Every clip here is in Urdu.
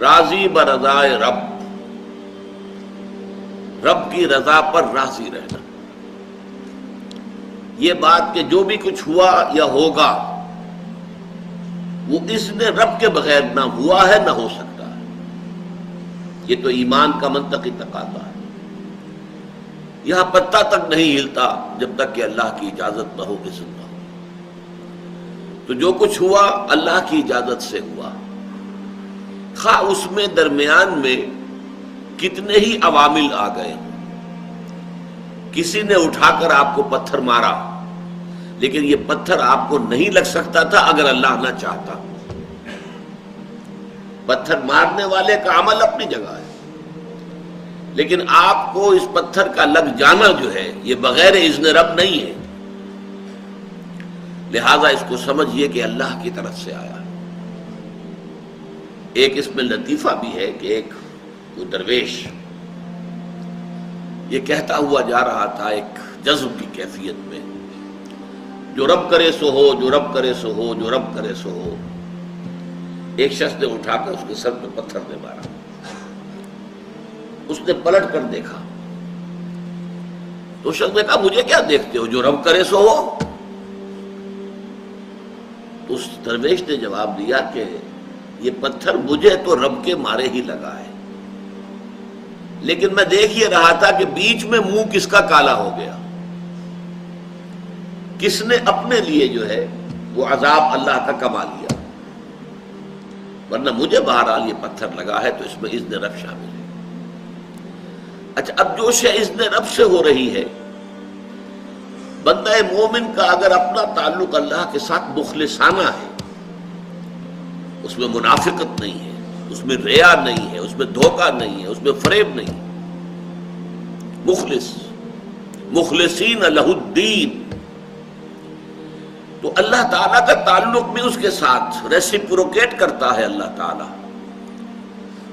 راضی برضائے رب، رب کی رضا پر راضی رہنا. یہ بات کہ جو بھی کچھ ہوا یا ہوگا وہ اذن رب کے بغیر نہ ہوا ہے نہ ہو سکتا ہے. یہ تو ایمان کا منطقی تقاضا ہے. یہاں پتہ تک نہیں ہلتا جب تک کہ اللہ کی اجازت نہ ہو، اذن نہ ہو. تو جو کچھ ہوا اللہ کی اجازت سے ہوا، خواہ اس میں درمیان میں کتنے ہی عوامل آ گئے. کسی نے اٹھا کر آپ کو پتھر مارا، لیکن یہ پتھر آپ کو نہیں لگ سکتا تھا اگر اللہ نہ چاہتا. پتھر مارنے والے کا عمل اپنی جگہ ہے، لیکن آپ کو اس پتھر کا لگ جانا جو ہے یہ بغیر اذن رب نہیں ہے. لہذا اس کو سمجھیے کہ اللہ کی طرف سے آیا. ایک اس میں لطیفہ بھی ہے کہ ایک درویش یہ کہتا ہوا جا رہا تھا ایک جذب کی کیفیت میں، جو رب کرے سو ہو، جو رب کرے سو ہو، جو رب کرے سو ہو. ایک شخص نے اٹھا کر اس کے سر پہ پتھر نے مارا. اس نے پلٹ کر دیکھا تو شخص نے کہا مجھے کیا دیکھتے ہو، جو رب کرے سو ہو. اس درویش نے جواب دیا کہ یہ پتھر مجھے تو رب کے مارے ہی لگا ہے، لیکن میں دیکھ یہ رہا تھا کہ بیچ میں منہ کس کا کالا ہو گیا، کس نے اپنے لیے جو ہے وہ عذاب اللہ کا کما لیا. ورنہ مجھے بہرحال یہ پتھر لگا ہے تو اس میں اذن رب شامل ہے. اچھا، اب جو شے اذن رب سے ہو رہی ہے، بندہ مومن کا اگر اپنا تعلق اللہ کے ساتھ مخلصانہ ہے، اس میں منافقت نہیں ہے، اس میں ریا نہیں ہے، اس میں دھوکہ نہیں ہے، اس میں فریب نہیں. مخلص، مخلصین لہ الدین، تو اللہ تعالیٰ کا تعلق بھی اس کے ساتھ ریسیپروکیٹ کرتا ہے. اللہ تعالیٰ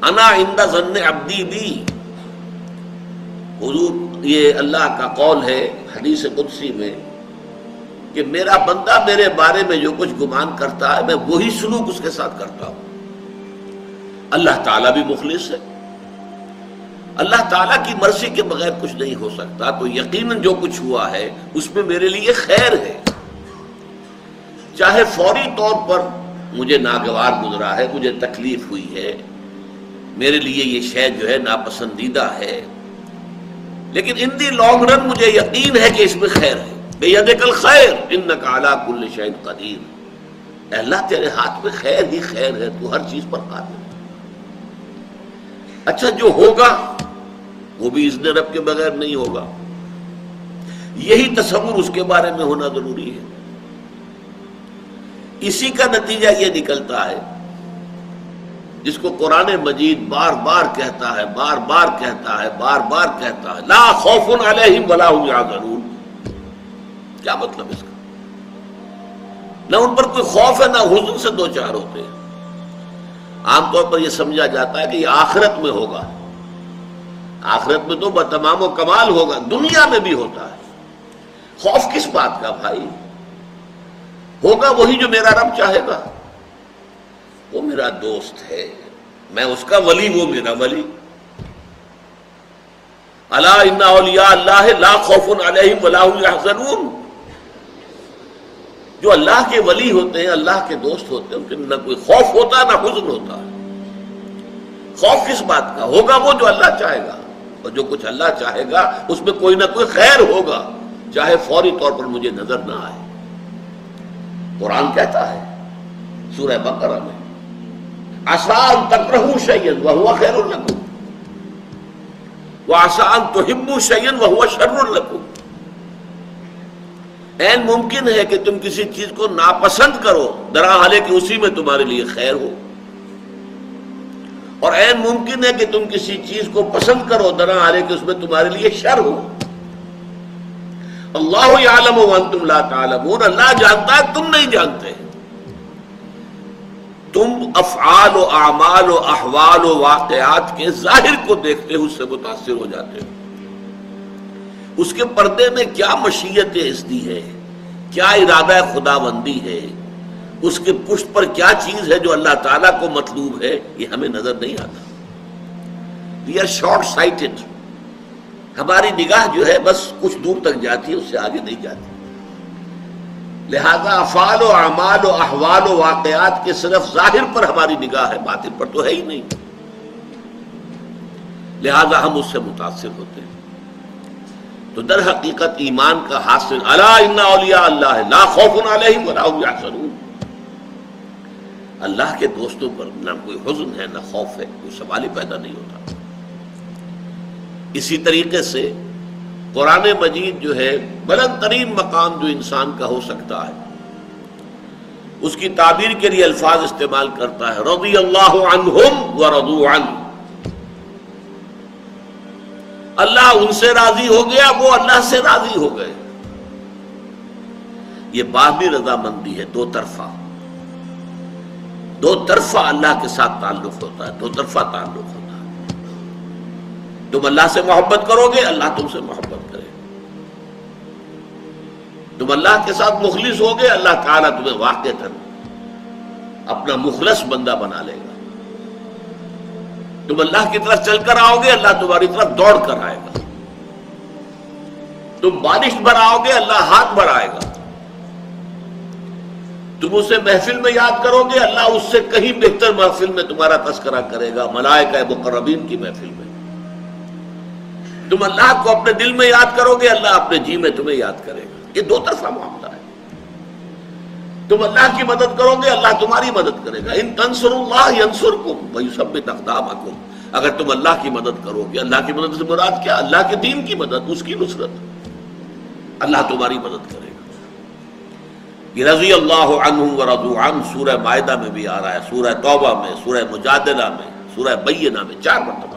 انا عند ظن عبدی بی، حضور یہ اللہ کا قول ہے حدیث قدسی میں کہ میرا بندہ میرے بارے میں جو کچھ گمان کرتا ہے میں وہی سلوک اس کے ساتھ کرتا ہوں. اللہ تعالیٰ بھی مخلص ہے. اللہ تعالیٰ کی مرضی کے بغیر کچھ نہیں ہو سکتا. تو یقیناً جو کچھ ہوا ہے اس میں میرے لیے خیر ہے، چاہے فوری طور پر مجھے ناگوار گزرا ہے، مجھے تکلیف ہوئی ہے، میرے لیے یہ شے جو ہے ناپسندیدہ ہے، لیکن ان دی لانگ رن مجھے یقین ہے کہ اس میں خیر ہے. بیدک الخیر انک علی کل شیء قدیر. اے اللہ تیرے ہاتھ میں خیر ہی خیر ہے، تو ہر چیز پر قادر ہے. اچھا، جو ہوگا وہ بھی اذن رب کے بغیر نہیں ہوگا. یہی تصور اس کے بارے میں ہونا ضروری ہے. اسی کا نتیجہ یہ نکلتا ہے جس کو قرآن مجید بار بار کہتا ہے، بار بار کہتا ہے، بار بار کہتا ہے، لا خوف علیہم ولا هم یحزنون. کیا مطلب اس کا؟ نہ ان پر کوئی خوف ہے نہ حزن سے دو چار ہوتے ہیں. عام طور پر یہ سمجھا جاتا ہے کہ یہ آخرت میں ہوگا. آخرت میں تو بتمام و کمال ہوگا، دنیا میں بھی ہوتا ہے. خوف کس بات کا بھائی؟ ہوگا وہی جو میرا رب چاہے گا. وہ میرا دوست ہے، میں اس کا ولی، وہ میرا ولی. الا ان اولیاء اللہ لا خوف علیہم ولا هم یحزنون. جو اللہ کے ولی ہوتے ہیں، اللہ کے دوست ہوتے ہیں، ان کے نہ کوئی خوف ہوتا نہ حزن ہوتا. خوف کس بات کا؟ ہوگا وہ جو اللہ چاہے گا، اور جو کچھ اللہ چاہے گا اس میں کوئی نہ کوئی خیر ہوگا، چاہے فوری طور پر مجھے نظر نہ آئے. قرآن کہتا ہے سورہ بقرہ میں عسیٰ ان تکرہوا شیئا وہو خیر لکم وعسیٰ ان تحبوا شیئا وہو شر لکم. عین ممکن ہے کہ تم کسی چیز کو ناپسند کرو درحالے کہ اسی میں تمہارے لیے خیر ہو، اور عین ممکن ہے کہ تم کسی چیز کو پسند کرو درحالے کہ اس میں تمہارے لیے شر ہو. اللہ یعلم وانتم لا تعلمون. اللہ جانتا ہے، تم نہیں جانتے. تم افعال و اعمال و احوال و واقعات کے ظاہر کو دیکھتے ہو، اس سے متاثر ہو جاتے ہو. اس کے پردے میں کیا مشیت اذنی ہے، کیا ارادہ خداوندی ہے، اس کے پشت پر کیا چیز ہے جو اللہ تعالیٰ کو مطلوب ہے، یہ ہمیں نظر نہیں آتا. We are short sighted. ہماری نگاہ جو ہے بس کچھ دور تک جاتی ہے، اس سے آگے نہیں جاتی. لہذا افعال و اعمال و احوال و واقعات کے صرف ظاہر پر ہماری نگاہ ہے، باطن پر تو ہے ہی نہیں. لہذا ہم اس سے متاثر ہوتے ہیں. تو در حقیقت ایمان کا حاصل الا ان اولیاء اللہ لا خوف علیہم ولا هم یحزنون. اللہ کے دوستوں پر نہ کوئی حزن ہے نہ خوف ہے، کوئی سوال ہی پیدا نہیں ہوتا. اسی طریقے سے قرآن مجید جو ہے بلند ترین مقام جو انسان کا ہو سکتا ہے، اس کی تعبیر کے لیے الفاظ استعمال کرتا ہے رضی اللہ عنہم ورضوا عنہ. اللہ ان سے راضی ہو گیا، وہ اللہ سے راضی ہو گئے. یہ باہمی رضامندی ہے، دو طرفہ. دو طرفہ اللہ کے ساتھ تعلق ہوتا ہے، دو طرفہ تعلق ہوتا ہے. تم اللہ سے محبت کرو گے، اللہ تم سے محبت کرے. تم اللہ کے ساتھ مخلص ہوگے، اللہ تعالیٰ تمہیں واقعتاً اپنا مخلص بندہ بنا لے گا. تم اللہ کی طرف چل کر آؤ گے، اللہ تمہاری طرف دوڑ کر آئے گا. تم بارش بڑھاؤ گے، اللہ ہاتھ بڑھائے گا. تم اسے محفل میں یاد کرو گے، اللہ اس سے کہیں بہتر محفل میں تمہارا تذکرہ کرے گا، ملائکہ مقربین کی محفل میں. تم اللہ کو اپنے دل میں یاد کرو گے، اللہ اپنے جی میں تمہیں یاد کرے گا. یہ دو طرفہ معاملہ ہے. تم اللہ کی مدد کرو گے، اللہ تمہاری مدد کرے گا. ان تنصروا اللہ ینصرکم ویثبت اقدامکم. اگر تم اللہ کی مدد کرو گے، اللہ کی مدد سے مراد کیا؟ اللہ کے دین کی مدد، اس کی نصرت. اللہ تمہاری مدد کرے گا. یہ رضی اللہ عنہم ورضوا عنہ سورہ مائدہ میں بھی آ رہا ہے، سورہ توبہ میں، سورہ مجادلہ میں، سورہ بینہ میں 4 مرتبہ.